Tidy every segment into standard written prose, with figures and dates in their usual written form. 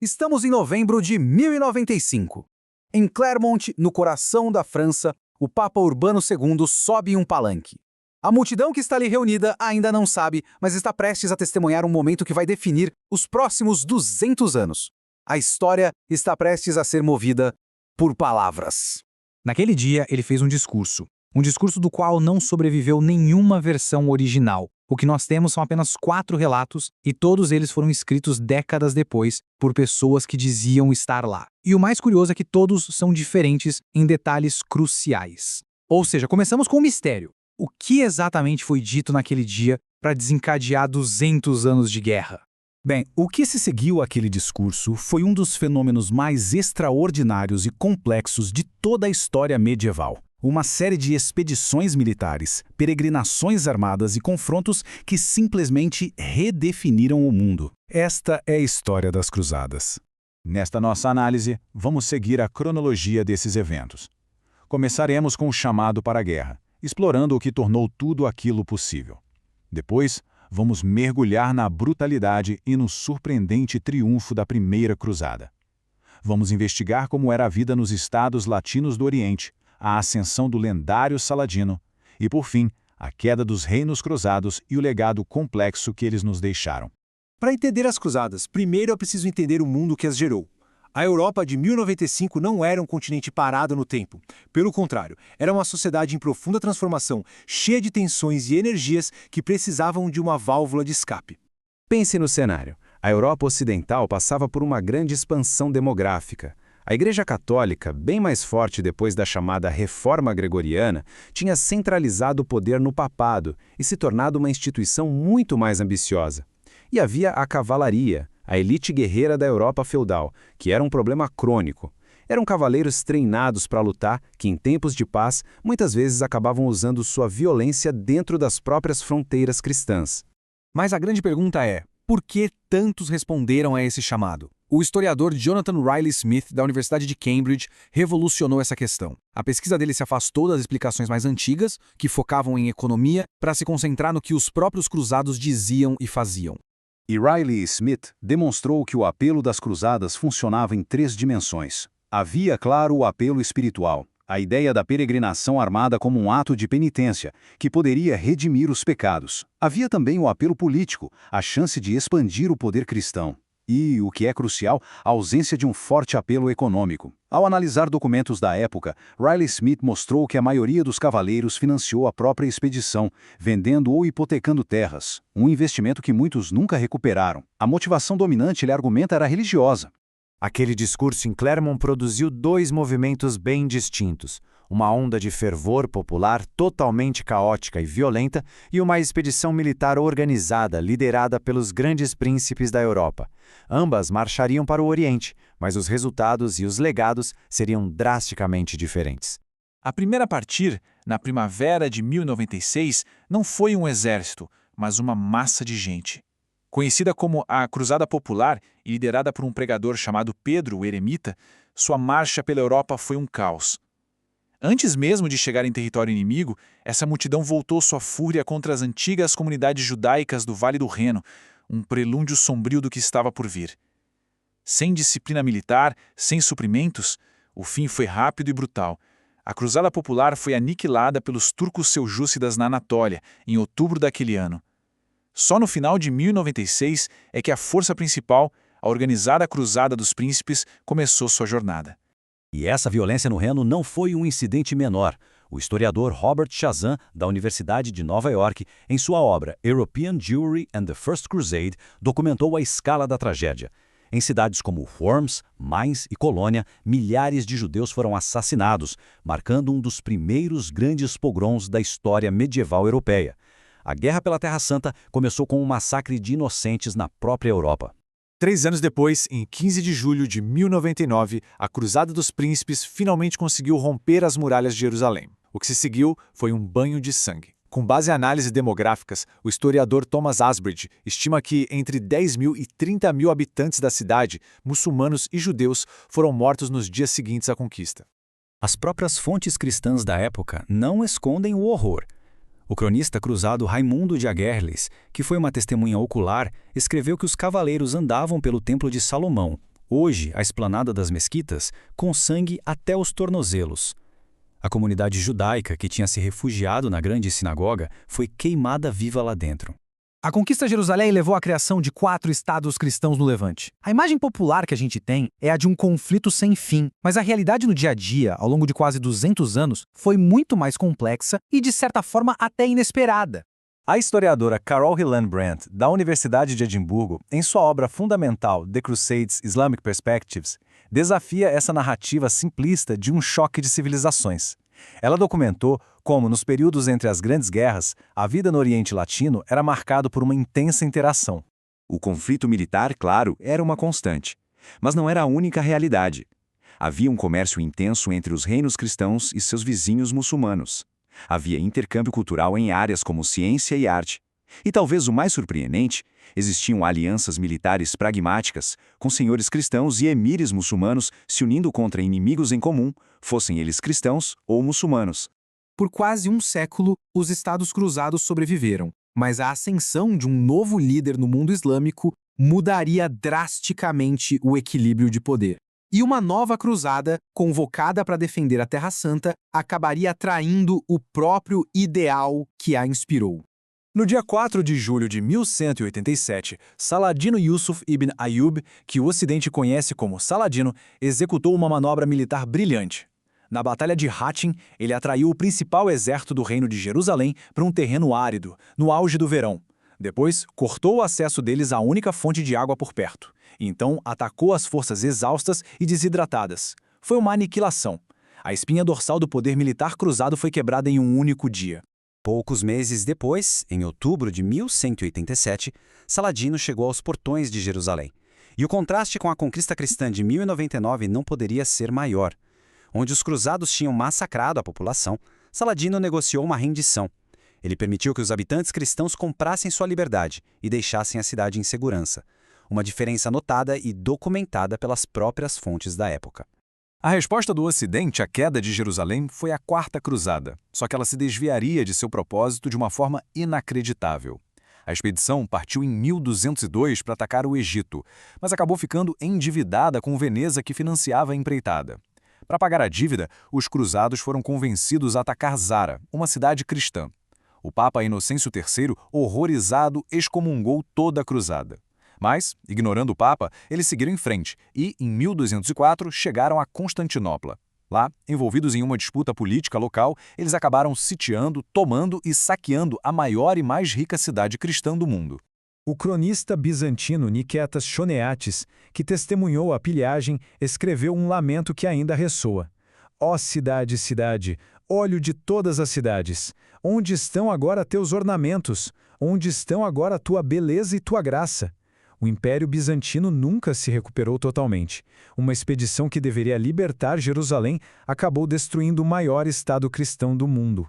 Estamos em novembro de 1095. Em Clermont, no coração da França, o Papa Urbano II sobe em um palanque. A multidão que está ali reunida ainda não sabe, mas está prestes a testemunhar um momento que vai definir os próximos 200 anos. A história está prestes a ser movida por palavras. Naquele dia, ele fez um discurso do qual não sobreviveu nenhuma versão original. O que nós temos são apenas 4 relatos e todos eles foram escritos décadas depois por pessoas que diziam estar lá. E o mais curioso é que todos são diferentes em detalhes cruciais. Ou seja, começamos com um mistério. O que exatamente foi dito naquele dia para desencadear 200 anos de guerra? Bem, o que se seguiu àquele discurso foi um dos fenômenos mais extraordinários e complexos de toda a história medieval. Uma série de expedições militares, peregrinações armadas e confrontos que simplesmente redefiniram o mundo. Esta é a história das Cruzadas. Nesta nossa análise, vamos seguir a cronologia desses eventos. Começaremos com o chamado para a guerra, explorando o que tornou tudo aquilo possível. Depois, vamos mergulhar na brutalidade e no surpreendente triunfo da Primeira Cruzada. Vamos investigar como era a vida nos estados latinos do Oriente, a ascensão do lendário Saladino e, por fim, a queda dos reinos cruzados e o legado complexo que eles nos deixaram. Para entender as cruzadas, primeiro é preciso entender o mundo que as gerou. A Europa de 1095 não era um continente parado no tempo. Pelo contrário, era uma sociedade em profunda transformação, cheia de tensões e energias que precisavam de uma válvula de escape. Pense no cenário. A Europa Ocidental passava por uma grande expansão demográfica. A Igreja Católica, bem mais forte depois da chamada Reforma Gregoriana, tinha centralizado o poder no papado e se tornado uma instituição muito mais ambiciosa. E havia a cavalaria, a elite guerreira da Europa feudal, que era um problema crônico. Eram cavaleiros treinados para lutar que, em tempos de paz, muitas vezes acabavam usando sua violência dentro das próprias fronteiras cristãs. Mas a grande pergunta é, por que tantos responderam a esse chamado? O historiador Jonathan Riley Smith, da Universidade de Cambridge, revolucionou essa questão. A pesquisa dele se afastou das explicações mais antigas, que focavam em economia, para se concentrar no que os próprios cruzados diziam e faziam. E Riley Smith demonstrou que o apelo das cruzadas funcionava em 3 dimensões. Havia, claro, o apelo espiritual, a ideia da peregrinação armada como um ato de penitência, que poderia redimir os pecados. Havia também o apelo político, a chance de expandir o poder cristão. E, o que é crucial, a ausência de um forte apelo econômico. Ao analisar documentos da época, Riley Smith mostrou que a maioria dos cavaleiros financiou a própria expedição, vendendo ou hipotecando terras, um investimento que muitos nunca recuperaram. A motivação dominante, ele argumenta, era religiosa. Aquele discurso em Clermont produziu 2 movimentos bem distintos. Uma onda de fervor popular totalmente caótica e violenta e uma expedição militar organizada liderada pelos grandes príncipes da Europa. Ambas marchariam para o Oriente, mas os resultados e os legados seriam drasticamente diferentes. A primeira a partir, na primavera de 1096, não foi um exército, mas uma massa de gente. Conhecida como a Cruzada Popular e liderada por um pregador chamado Pedro, o Eremita, sua marcha pela Europa foi um caos. Antes mesmo de chegar em território inimigo, essa multidão voltou sua fúria contra as antigas comunidades judaicas do Vale do Reno, um prelúdio sombrio do que estava por vir. Sem disciplina militar, sem suprimentos, o fim foi rápido e brutal. A Cruzada Popular foi aniquilada pelos turcos seljúcidas na Anatólia, em outubro daquele ano. Só no final de 1096 é que a força principal, a organizada Cruzada dos Príncipes, começou sua jornada. E essa violência no Reno não foi um incidente menor. O historiador Robert Chazan, da Universidade de Nova York, em sua obra European Jewry and the First Crusade, documentou a escala da tragédia. Em cidades como Worms, Mainz e Colônia, milhares de judeus foram assassinados, marcando um dos primeiros grandes pogroms da história medieval europeia. A Guerra pela Terra Santa começou com um massacre de inocentes na própria Europa. 3 anos depois, em 15 de julho de 1099, a Cruzada dos Príncipes finalmente conseguiu romper as muralhas de Jerusalém. O que se seguiu foi um banho de sangue. Com base em análises demográficas, o historiador Thomas Asbridge estima que entre 10.000 e 30.000 habitantes da cidade, muçulmanos e judeus, foram mortos nos dias seguintes à conquista. As próprias fontes cristãs da época não escondem o horror. O cronista cruzado Raimundo de Aguerles, que foi uma testemunha ocular, escreveu que os cavaleiros andavam pelo Templo de Salomão, Hoje, a esplanada das mesquitas, com sangue até os tornozelos. A comunidade judaica que tinha se refugiado na grande sinagoga foi queimada viva lá dentro. A conquista de Jerusalém levou à criação de 4 estados cristãos no Levante. A imagem popular que a gente tem é a de um conflito sem fim, mas a realidade no dia a dia, ao longo de quase 200 anos, foi muito mais complexa e, de certa forma, até inesperada. A historiadora Carol Hillenbrand, da Universidade de Edimburgo, em sua obra fundamental The Crusades: Islamic Perspectives, desafia essa narrativa simplista de um choque de civilizações. Ela documentou como, nos períodos entre as grandes guerras, a vida no Oriente Latino era marcado por uma intensa interação. O conflito militar, claro, era uma constante, mas não era a única realidade. Havia um comércio intenso entre os reinos cristãos e seus vizinhos muçulmanos. Havia intercâmbio cultural em áreas como ciência e arte. E talvez o mais surpreendente, existiam alianças militares pragmáticas, com senhores cristãos e emires muçulmanos se unindo contra inimigos em comum, fossem eles cristãos ou muçulmanos. Por quase um século, os Estados Cruzados sobreviveram, mas a ascensão de um novo líder no mundo islâmico mudaria drasticamente o equilíbrio de poder. E uma nova cruzada, convocada para defender a Terra Santa, acabaria atraindo o próprio ideal que a inspirou. No dia 4 de julho de 1187, Saladino Yusuf ibn Ayyub, que o Ocidente conhece como Saladino, executou uma manobra militar brilhante. Na Batalha de Hattin, ele atraiu o principal exército do Reino de Jerusalém para um terreno árido, no auge do verão. Depois, cortou o acesso deles à única fonte de água por perto. E então, atacou as forças exaustas e desidratadas. Foi uma aniquilação. A espinha dorsal do poder militar cruzado foi quebrada em um único dia. Poucos meses depois, em outubro de 1187, Saladino chegou aos portões de Jerusalém. E o contraste com a conquista cristã de 1099 não poderia ser maior. Onde os cruzados tinham massacrado a população, Saladino negociou uma rendição. Ele permitiu que os habitantes cristãos comprassem sua liberdade e deixassem a cidade em segurança. Uma diferença notada e documentada pelas próprias fontes da época. A resposta do Ocidente à queda de Jerusalém foi a Quarta Cruzada, só que ela se desviaria de seu propósito de uma forma inacreditável. A expedição partiu em 1202 para atacar o Egito, mas acabou ficando endividada com Veneza, que financiava a empreitada. Para pagar a dívida, os cruzados foram convencidos a atacar Zara, uma cidade cristã. O Papa Inocêncio III, horrorizado, excomungou toda a cruzada. Mas, ignorando o Papa, eles seguiram em frente e, em 1204, chegaram a Constantinopla. Lá, envolvidos em uma disputa política local, eles acabaram sitiando, tomando e saqueando a maior e mais rica cidade cristã do mundo. O cronista bizantino Niketas Choneates, que testemunhou a pilhagem, escreveu um lamento que ainda ressoa. Ó cidade, cidade, olho de todas as cidades, onde estão agora teus ornamentos? Onde estão agora tua beleza e tua graça? O Império Bizantino nunca se recuperou totalmente. Uma expedição que deveria libertar Jerusalém acabou destruindo o maior estado cristão do mundo.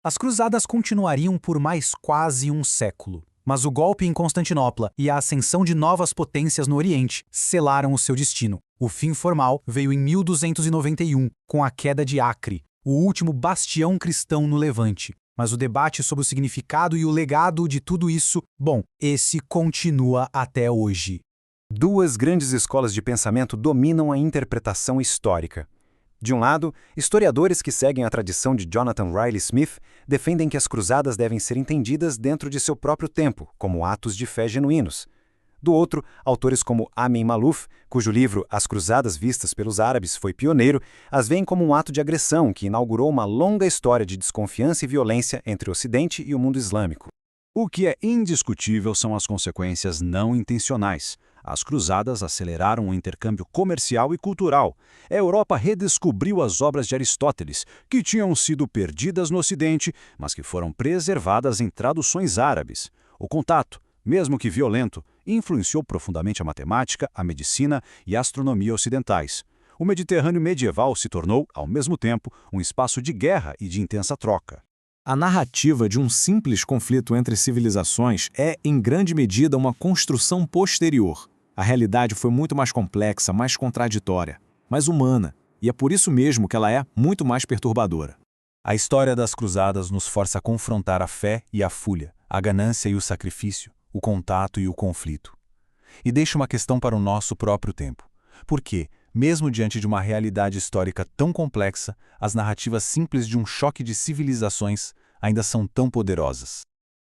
As cruzadas continuariam por mais quase um século. Mas o golpe em Constantinopla e a ascensão de novas potências no Oriente selaram o seu destino. O fim formal veio em 1291, com a queda de Acre, o último bastião cristão no Levante. Mas o debate sobre o significado e o legado de tudo isso, bom, esse continua até hoje. Duas grandes escolas de pensamento dominam a interpretação histórica. De um lado, historiadores que seguem a tradição de Jonathan Riley Smith defendem que as cruzadas devem ser entendidas dentro de seu próprio tempo, como atos de fé genuínos. Do outro, autores como Amin Maalouf, cujo livro As Cruzadas Vistas pelos Árabes foi pioneiro, as veem como um ato de agressão que inaugurou uma longa história de desconfiança e violência entre o Ocidente e o mundo islâmico. O que é indiscutível são as consequências não intencionais. As cruzadas aceleraram o intercâmbio comercial e cultural. A Europa redescobriu as obras de Aristóteles, que tinham sido perdidas no Ocidente, mas que foram preservadas em traduções árabes. O contato, mesmo que violento, influenciou profundamente a matemática, a medicina e a astronomia ocidentais. O Mediterrâneo medieval se tornou, ao mesmo tempo, um espaço de guerra e de intensa troca. A narrativa de um simples conflito entre civilizações é, em grande medida, uma construção posterior. A realidade foi muito mais complexa, mais contraditória, mais humana, e é por isso mesmo que ela é muito mais perturbadora. A história das cruzadas nos força a confrontar a fé e a fúria, a ganância e o sacrifício, o contato e o conflito. E deixa uma questão para o nosso próprio tempo. Porque, mesmo diante de uma realidade histórica tão complexa, as narrativas simples de um choque de civilizações ainda são tão poderosas.